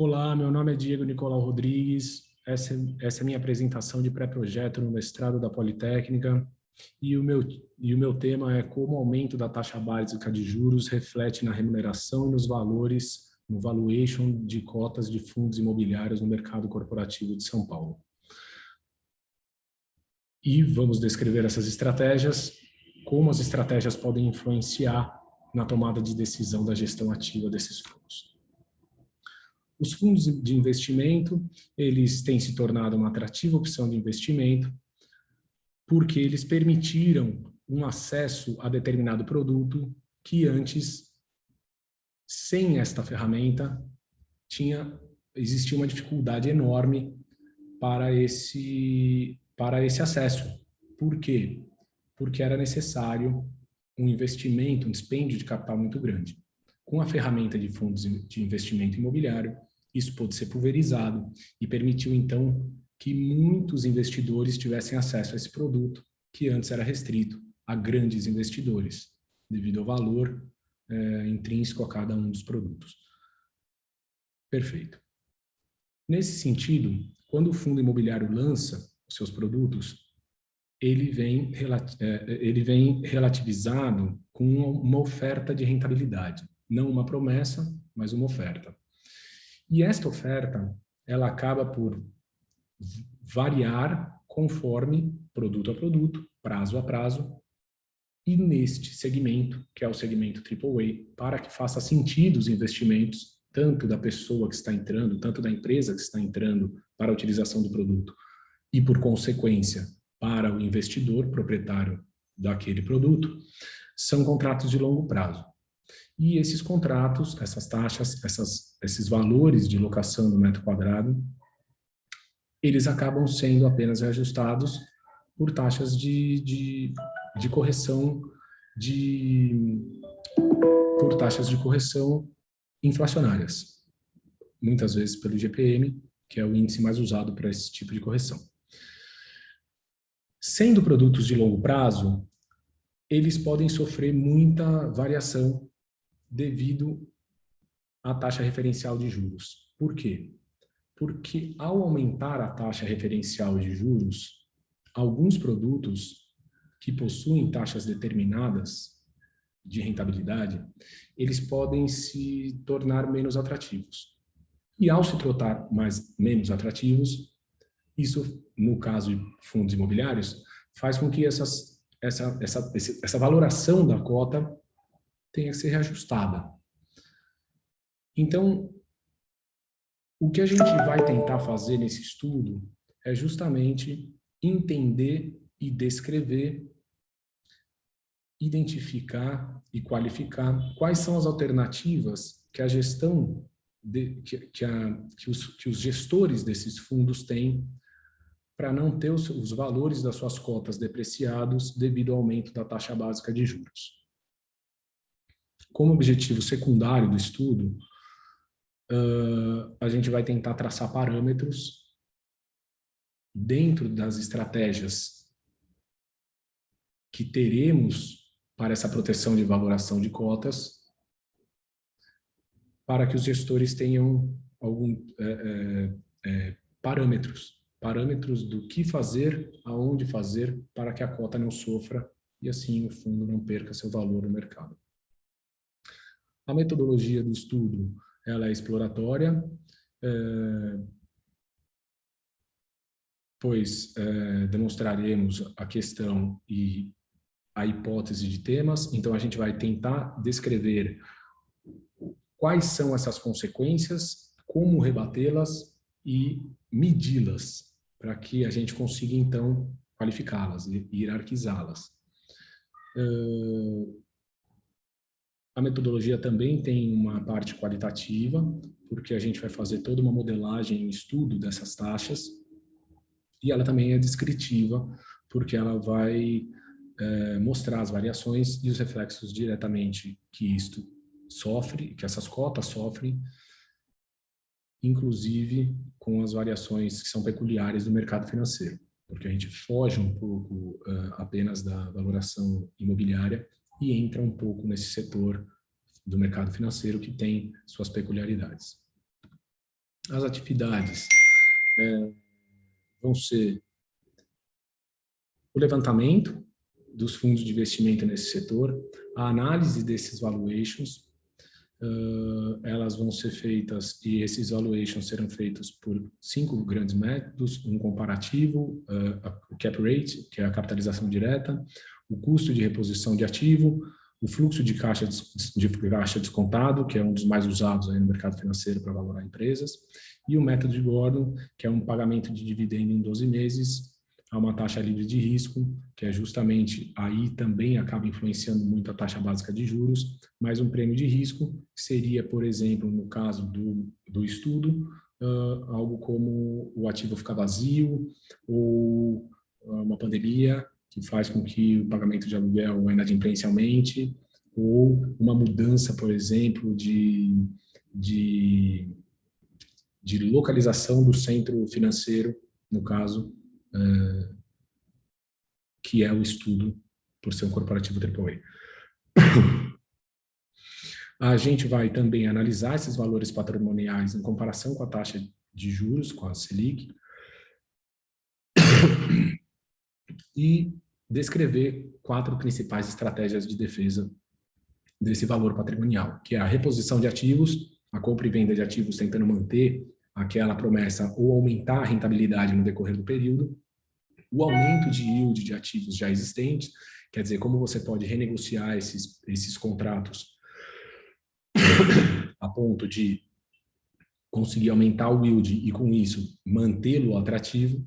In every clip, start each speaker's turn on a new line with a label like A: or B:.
A: Olá, meu nome é Diego Nicolau Rodrigues. Essa é a minha apresentação de pré-projeto no mestrado da Politécnica. E o meu tema é como o aumento da taxa básica de juros reflete na remuneração e nos valores, no valuation de cotas de fundos imobiliários no mercado corporativo de São Paulo. E vamos descrever essas estratégias, como as estratégias podem influenciar na tomada de decisão da gestão ativa desses fundos. Os fundos de investimento, eles têm se tornado uma atrativa opção de investimento porque eles permitiram um acesso a determinado produto que antes, sem esta ferramenta, existia uma dificuldade enorme para esse acesso. Por quê? Porque era necessário um investimento, um dispêndio de capital muito grande. Com a ferramenta de fundos de investimento imobiliário, isso pôde ser pulverizado e permitiu, então, que muitos investidores tivessem acesso a esse produto, que antes era restrito a grandes investidores, devido ao valor intrínseco a cada um dos produtos. Perfeito. Nesse sentido, quando o fundo imobiliário lança os seus produtos, ele vem relativizado com uma oferta de rentabilidade. Não uma promessa, mas uma oferta. E esta oferta, ela acaba por variar conforme produto a produto, prazo a prazo, e neste segmento, que é o segmento AAA, para que faça sentido os investimentos, tanto da pessoa que está entrando, tanto da empresa que está entrando para a utilização do produto, e por consequência, para o investidor proprietário daquele produto, são contratos de longo prazo. E esses contratos, essas taxas, esses valores de locação do metro quadrado, eles acabam sendo apenas reajustados por taxas de correção, por taxas de correção inflacionárias, muitas vezes pelo IGPM, que é o índice mais usado para esse tipo de correção. Sendo produtos de longo prazo, eles podem sofrer muita variação devido à taxa referencial de juros. Por quê? Porque ao aumentar a taxa referencial de juros, alguns produtos que possuem taxas determinadas de rentabilidade, eles podem se tornar menos atrativos. E ao se tornar menos atrativos, isso, no caso de fundos imobiliários, faz com que essa valoração da cota tenha que ser reajustada. Então, o que a gente vai tentar fazer nesse estudo é justamente entender e descrever, identificar e qualificar quais são as alternativas que a gestão, que os gestores desses fundos têm para não ter os valores das suas cotas depreciados devido ao aumento da taxa básica de juros. Como objetivo secundário do estudo, a gente vai tentar traçar parâmetros dentro das estratégias que teremos para essa proteção de valoração de cotas, para que os gestores tenham parâmetros do que fazer, aonde fazer, para que a cota não sofra e assim o fundo não perca seu valor no mercado. A metodologia do estudo ela é exploratória, pois demonstraremos a questão e a hipótese de temas, então a gente vai tentar descrever quais são essas consequências, como rebatê-las e medi-las, para que a gente consiga, então, qualificá-las e hierarquizá-las. A metodologia também tem uma parte qualitativa, porque a gente vai fazer toda uma modelagem e estudo dessas taxas, e ela também é descritiva, porque ela vai mostrar as variações e os reflexos diretamente que essas cotas sofrem, inclusive com as variações que são peculiares do mercado financeiro, porque a gente foge um pouco apenas da valoração imobiliária e entra um pouco nesse setor do mercado financeiro que tem suas peculiaridades. As atividades vão ser o levantamento dos fundos de investimento nesse setor, a análise desses valuations, elas vão ser feitas, e esses valuations serão feitos por 5 grandes métodos: um comparativo, o cap rate, que é a capitalização direta, o custo de reposição de ativo, o fluxo de caixa descontado, que é um dos mais usados aí no mercado financeiro para valorar empresas, e o método de Gordon, que é um pagamento de dividendo em 12 meses, a uma taxa livre de risco, que é justamente, aí também acaba influenciando muito a taxa básica de juros, mas um prêmio de risco seria, por exemplo, no caso do estudo, algo como o ativo ficar vazio, ou uma pandemia que faz com que o pagamento de aluguel ou inadimplência aumente, ou uma mudança, por exemplo, de localização do centro financeiro, no caso, que é o estudo por ser um corporativo AAA. A gente vai também analisar esses valores patrimoniais em comparação com a taxa de juros, com a Selic, e descrever 4 principais estratégias de defesa desse valor patrimonial, que é a reposição de ativos, a compra e venda de ativos tentando manter aquela promessa ou aumentar a rentabilidade no decorrer do período, o aumento de yield de ativos já existentes, quer dizer, como você pode renegociar esses contratos a ponto de conseguir aumentar o yield e, com isso, mantê-lo atrativo.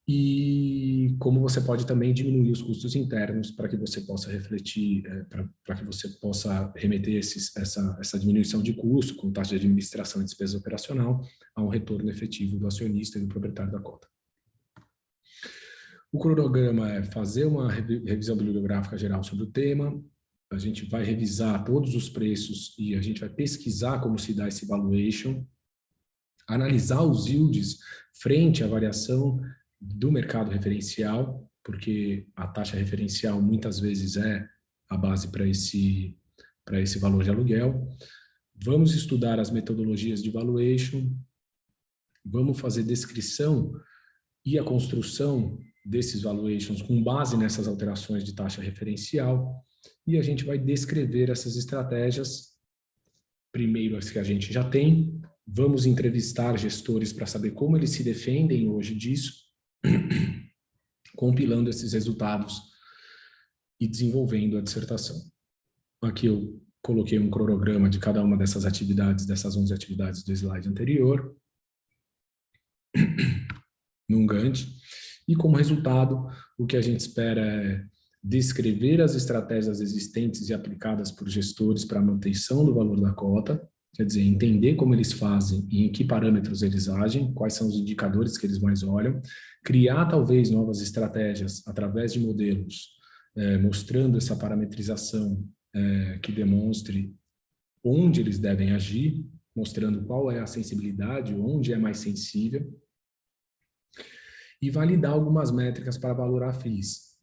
A: E como você pode também diminuir os custos internos para que você possa refletir, para que você possa remeter essa diminuição de custo, com taxa de administração e despesa operacional, a um retorno efetivo do acionista e do proprietário da cota. O cronograma é fazer uma revisão bibliográfica geral sobre o tema, a gente vai revisar todos os preços e a gente vai pesquisar como se dá esse valuation, analisar os yields frente à variação do mercado referencial, porque a taxa referencial muitas vezes é a base para esse valor de aluguel. Vamos estudar as metodologias de valuation, vamos fazer descrição e a construção desses valuations com base nessas alterações de taxa referencial, e a gente vai descrever essas estratégias, primeiro as que a gente já tem, vamos entrevistar gestores para saber como eles se defendem hoje disso, compilando esses resultados e desenvolvendo a dissertação. Aqui eu coloquei um cronograma de cada uma dessas atividades, dessas 11 atividades do slide anterior, num Gantt, e como resultado, o que a gente espera é descrever as estratégias existentes e aplicadas por gestores para a manutenção do valor da cota, quer dizer, entender como eles fazem e em que parâmetros eles agem, quais são os indicadores que eles mais olham, criar talvez novas estratégias através de modelos, mostrando essa parametrização que demonstre onde eles devem agir, mostrando qual é a sensibilidade, onde é mais sensível, e validar algumas métricas para valorar FIIs,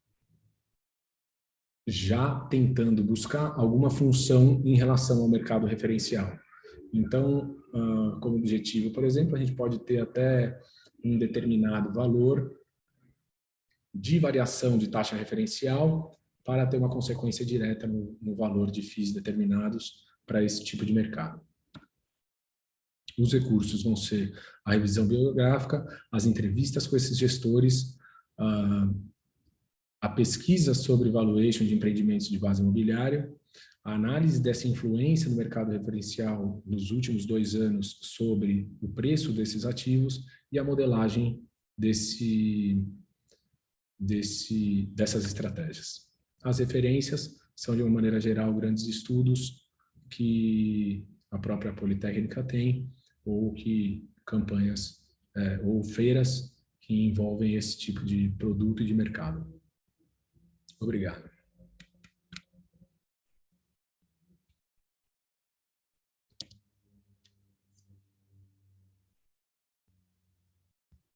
A: já tentando buscar alguma função em relação ao mercado referencial. Então, como objetivo, por exemplo, a gente pode ter até um determinado valor de variação de taxa referencial para ter uma consequência direta no valor de FIIs determinados para esse tipo de mercado. Os recursos vão ser a revisão bibliográfica, as entrevistas com esses gestores, a pesquisa sobre valuation de empreendimentos de base imobiliária, a análise dessa influência no mercado referencial nos últimos 2 anos sobre o preço desses ativos e a modelagem dessas estratégias. As referências são, de uma maneira geral, grandes estudos que a própria Politécnica tem, ou que campanhas ou feiras que envolvem esse tipo de produto e de mercado. Obrigado.